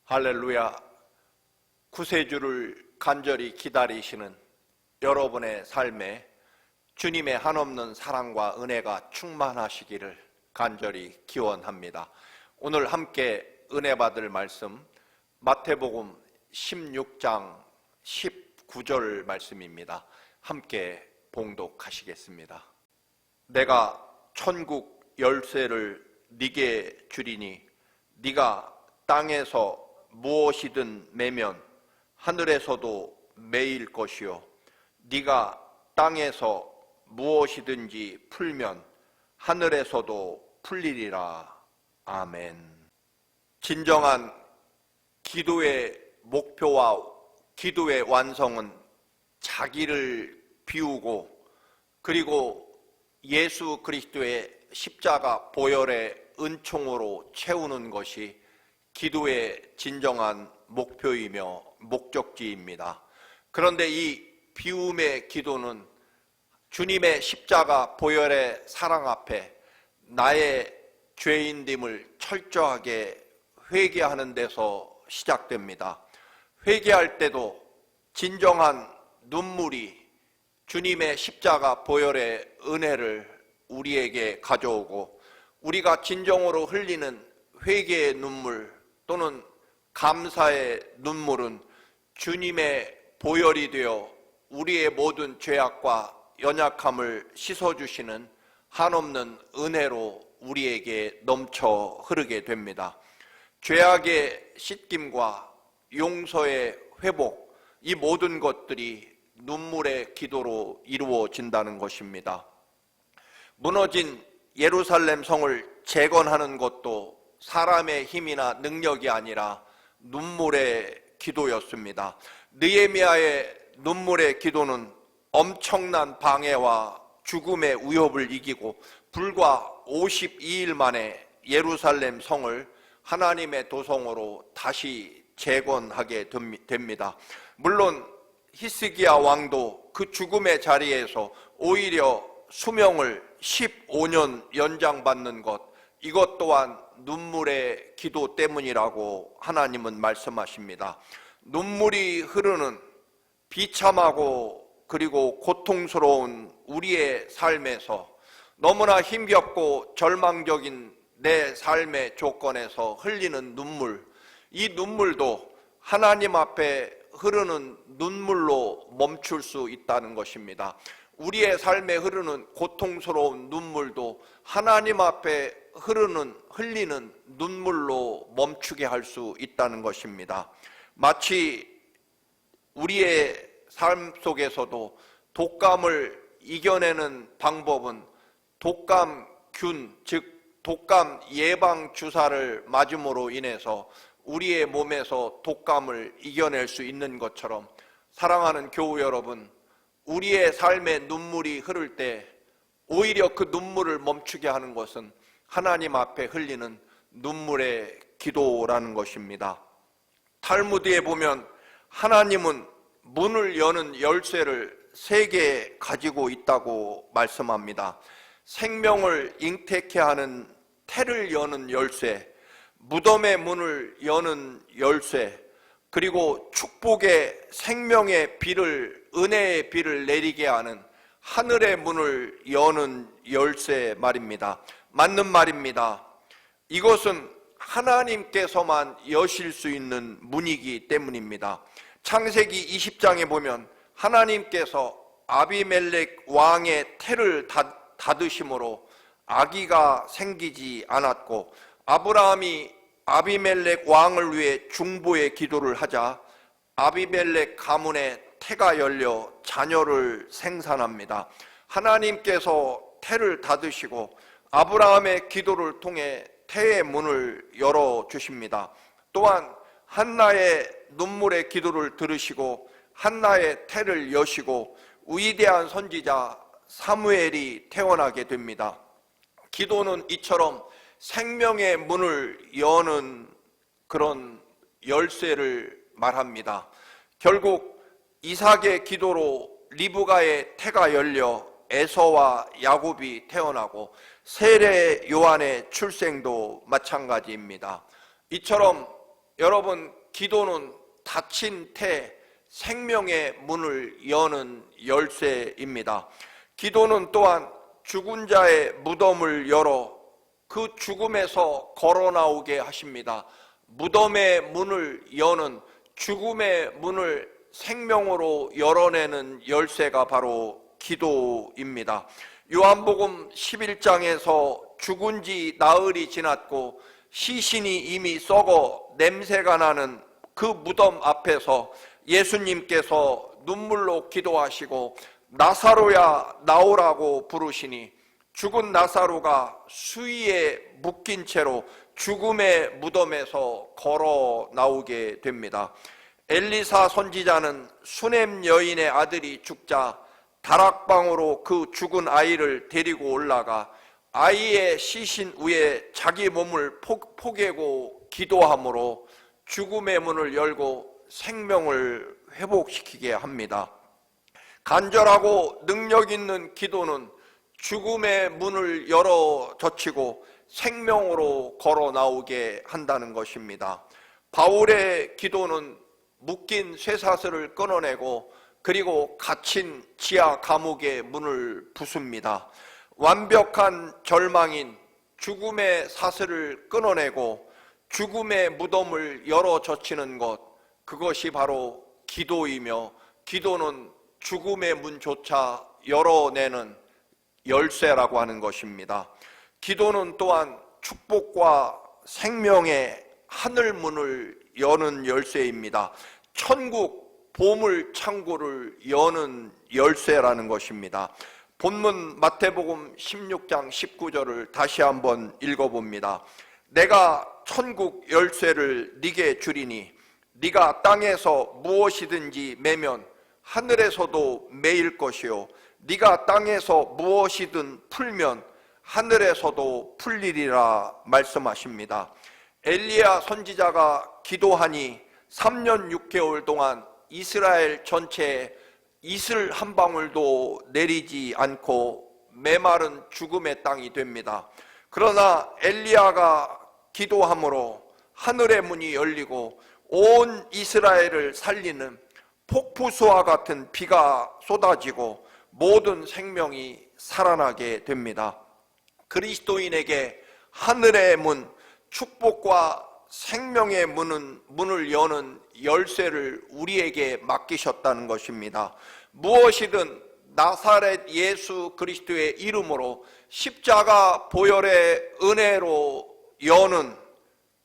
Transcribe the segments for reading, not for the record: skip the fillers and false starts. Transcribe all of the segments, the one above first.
할렐루야. 구세주를 간절히 기다리시는 여러분의 삶에 주님의 한없는 사랑과 은혜가 충만하시기를 간절히 기원합니다. 오늘 함께 은혜 받을 말씀 마태복음 16장 19절 말씀입니다. 함께 봉독하시겠습니다. 내가 천국 열쇠를 네게 주리니 네가 땅에서 무엇이든 매면 하늘에서도 매일 것이요 네가 땅에서 무엇이든지 풀면 하늘에서도 풀리리라. 아멘. 진정한 기도의 목표와 기도의 완성은 자기를 비우고 그리고 예수 그리스도의 십자가 보혈의 은총으로 채우는 것이 기도의 진정한 목표이며 목적지입니다. 그런데 이 비움의 기도는 주님의 십자가 보혈의 사랑 앞에 나의 죄인됨을 철저하게 회개하는 데서 시작됩니다. 회개할 때도 진정한 눈물이 주님의 십자가 보혈의 은혜를 우리에게 가져오고 우리가 진정으로 흘리는 회개의 눈물 또는 감사의 눈물은 주님의 보혈이 되어 우리의 모든 죄악과 연약함을 씻어주시는 한없는 은혜로 우리에게 넘쳐 흐르게 됩니다. 죄악의 씻김과 용서의 회복, 이 모든 것들이 눈물의 기도로 이루어진다는 것입니다. 무너진 예루살렘 성을 재건하는 것도 사람의 힘이나 능력이 아니라 눈물의 기도였습니다. 느헤미야의 눈물의 기도는 엄청난 방해와 죽음의 위협을 이기고 불과 52일 만에 예루살렘 성을 하나님의 도성으로 다시 재건하게 됩니다. 물론 히스기야 왕도 그 죽음의 자리에서 오히려 수명을 15년 연장받는 것, 이것 또한 눈물의 기도 때문이라고 하나님은 말씀하십니다. 눈물이 흐르는 비참하고 그리고 고통스러운 우리의 삶에서 너무나 힘겹고 절망적인 내 삶의 조건에서 흘리는 눈물, 이 눈물도 하나님 앞에 흐르는 눈물로 멈출 수 있다는 것입니다. 우리의 삶에 흐르는 고통스러운 눈물도 하나님 앞에 흘리는 눈물로 멈추게 할 수 있다는 것입니다. 마치 우리의 삶 속에서도 독감을 이겨내는 방법은 독감균, 즉 독감 예방 주사를 맞음으로 인해서 우리의 몸에서 독감을 이겨낼 수 있는 것처럼, 사랑하는 교우 여러분, 우리의 삶에 눈물이 흐를 때 오히려 그 눈물을 멈추게 하는 것은 하나님 앞에 흘리는 눈물의 기도라는 것입니다. 탈무드에 보면 하나님은 문을 여는 열쇠를 3개 가지고 있다고 말씀합니다. 생명을 잉태케 하는 태를 여는 열쇠, 무덤의 문을 여는 열쇠, 그리고 축복의 생명의 비를, 은혜의 비를 내리게 하는 하늘의 문을 여는 열쇠 말입니다. 맞는 말입니다. 이것은 하나님께서만 여실 수 있는 문이기 때문입니다. 창세기 20장에 보면 하나님께서 아비멜렉 왕의 태를 닫으심으로 아기가 생기지 않았고, 아브라함이 아비멜렉 왕을 위해 중보의 기도를 하자 아비멜렉 가문의 태가 열려 자녀를 생산합니다. 하나님께서 태를 닫으시고 아브라함의 기도를 통해 태의 문을 열어주십니다. 또한 한나의 눈물의 기도를 들으시고 한나의 태를 여시고 위대한 선지자 사무엘이 태어나게 됩니다. 기도는 이처럼 생명의 문을 여는 그런 열쇠를 말합니다. 결국 이삭의 기도로 리브가의 태가 열려 에서와 야곱이 태어나고 세례 요한의 출생도 마찬가지입니다. 이처럼 여러분, 기도는 닫힌 태 생명의 문을 여는 열쇠입니다. 기도는 또한 죽은 자의 무덤을 열어 그 죽음에서 걸어 나오게 하십니다. 무덤의 문을 여는, 죽음의 문을 생명으로 열어내는 열쇠가 바로 기도입니다. 요한복음 11장에서 죽은 지 나흘이 지났고 시신이 이미 썩어 냄새가 나는 그 무덤 앞에서 예수님께서 눈물로 기도하시고 나사로야 나오라고 부르시니 죽은 나사로가 수위에 묶인 채로 죽음의 무덤에서 걸어 나오게 됩니다. 엘리사 선지자는 수넴 여인의 아들이 죽자 다락방으로 그 죽은 아이를 데리고 올라가 아이의 시신 위에 자기 몸을 포개고 기도함으로 죽음의 문을 열고 생명을 회복시키게 합니다. 간절하고 능력 있는 기도는 죽음의 문을 열어 젖히고 생명으로 걸어 나오게 한다는 것입니다. 바울의 기도는 묶인 쇠사슬을 끊어내고 그리고 갇힌 지하 감옥의 문을 부숩니다. 완벽한 절망인 죽음의 사슬을 끊어내고 죽음의 무덤을 열어 젖히는 것, 그것이 바로 기도이며 기도는 죽음의 문조차 열어내는 열쇠라고 하는 것입니다. 기도는 또한 축복과 생명의 하늘문을 여는 열쇠입니다. 천국 보물 창고를 여는 열쇠라는 것입니다. 본문 마태복음 16장 19절을 다시 한번 읽어봅니다. 내가 천국 열쇠를 네게 주리니 네가 땅에서 무엇이든지 매면 하늘에서도 매일 것이요 네가 땅에서 무엇이든 풀면 하늘에서도 풀리리라 말씀하십니다. 엘리야 선지자가 기도하니 3년 6개월 동안 이스라엘 전체에 이슬 한 방울도 내리지 않고 메마른 죽음의 땅이 됩니다. 그러나 엘리야가 기도함으로 하늘의 문이 열리고 온 이스라엘을 살리는 폭포수와 같은 비가 쏟아지고 모든 생명이 살아나게 됩니다. 그리스도인에게 하늘의 문, 축복과 생명의 문을 여는 열쇠를 우리에게 맡기셨다는 것입니다. 무엇이든 나사렛 예수 그리스도의 이름으로 십자가 보혈의 은혜로 여는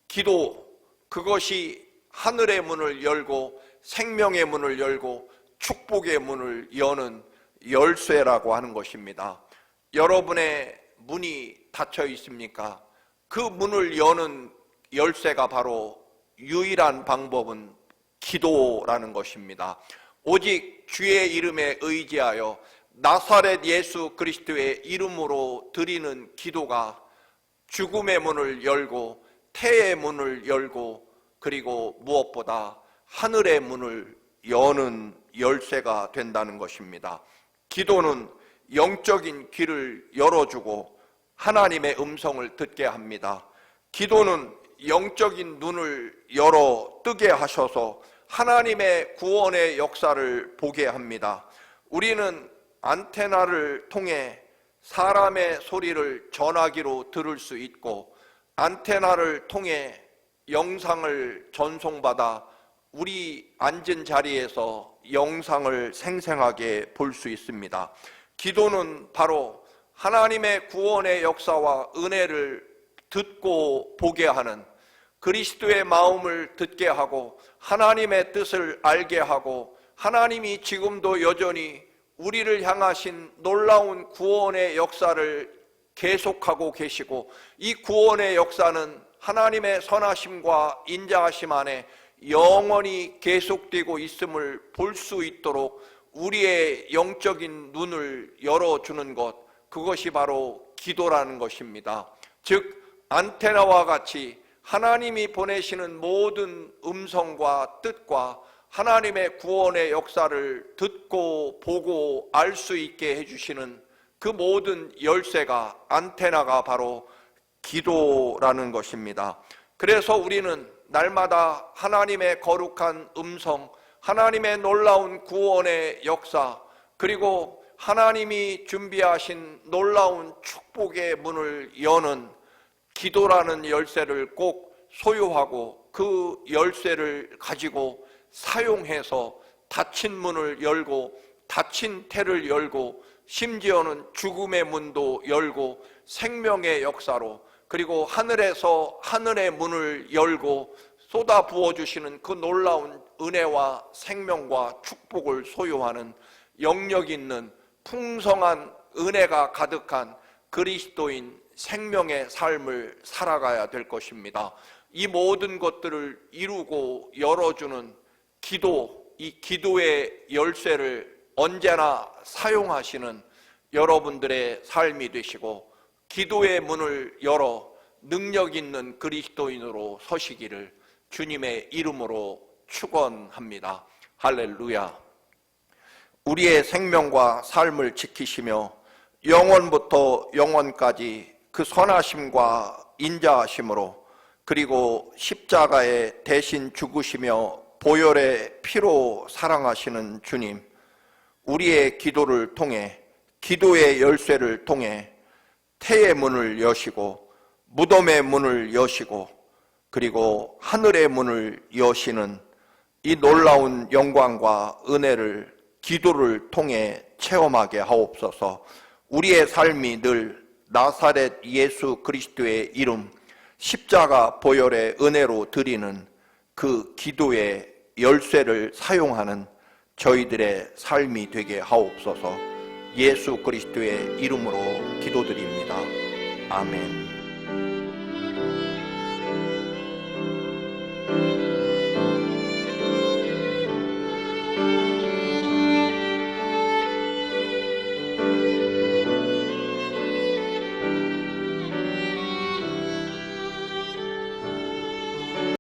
기도, 그것이 하늘의 문을 열고 생명의 문을 열고 축복의 문을 여는 열쇠라고 하는 것입니다. 여러분의 문이 닫혀 있습니까? 그 문을 여는 열쇠가 바로 유일한 방법은 기도라는 것입니다. 오직 주의 이름에 의지하여 나사렛 예수 그리스도의 이름으로 드리는 기도가 죽음의 문을 열고 태의 문을 열고 그리고 무엇보다 하늘의 문을 여는 열쇠가 된다는 것입니다. 기도는 영적인 귀를 열어주고 하나님의 음성을 듣게 합니다. 기도는 영적인 눈을 열어 뜨게 하셔서 하나님의 구원의 역사를 보게 합니다. 우리는 안테나를 통해 사람의 소리를 전화기로 들을 수 있고 안테나를 통해 영상을 전송받아 우리 앉은 자리에서 영상을 생생하게 볼 수 있습니다. 기도는 바로 하나님의 구원의 역사와 은혜를 듣고 보게 하는, 그리스도의 마음을 듣게 하고 하나님의 뜻을 알게 하고 하나님이 지금도 여전히 우리를 향하신 놀라운 구원의 역사를 계속하고 계시고 이 구원의 역사는 하나님의 선하심과 인자하심 안에 영원히 계속되고 있음을 볼 수 있도록 우리의 영적인 눈을 열어주는 것, 그것이 바로 기도라는 것입니다. 즉 안테나와 같이 하나님이 보내시는 모든 음성과 뜻과 하나님의 구원의 역사를 듣고 보고 알 수 있게 해주시는 그 모든 열쇠가, 안테나가 바로 기도라는 것입니다. 그래서 우리는 날마다 하나님의 거룩한 음성, 하나님의 놀라운 구원의 역사, 그리고 하나님이 준비하신 놀라운 축복의 문을 여는 기도라는 열쇠를 꼭 소유하고 그 열쇠를 가지고 사용해서 닫힌 문을 열고 닫힌 태를 열고 심지어는 죽음의 문도 열고 생명의 역사로, 그리고 하늘에서 하늘의 문을 열고 쏟아 부어주시는 그 놀라운 은혜와 생명과 축복을 소유하는 영력 있는 풍성한 은혜가 가득한 그리스도인 생명의 삶을 살아가야 될 것입니다. 이 모든 것들을 이루고 열어주는 기도, 이 기도의 열쇠를 언제나 사용하시는 여러분들의 삶이 되시고 기도의 문을 열어 능력 있는 그리스도인으로 서시기를 주님의 이름으로 축원합니다. 할렐루야. 우리의 생명과 삶을 지키시며 영원부터 영원까지 그 선하심과 인자하심으로, 그리고 십자가에 대신 죽으시며 보혈의 피로 사랑하시는 주님, 우리의 기도를 통해, 기도의 열쇠를 통해 태의 문을 여시고 무덤의 문을 여시고 그리고 하늘의 문을 여시는 이 놀라운 영광과 은혜를 기도를 통해 체험하게 하옵소서. 우리의 삶이 늘 나사렛 예수 그리스도의 이름, 십자가 보혈의 은혜로 드리는 그 기도의 열쇠를 사용하는 저희들의 삶이 되게 하옵소서. 예수 그리스도의 이름으로 기도드립니다. 아멘.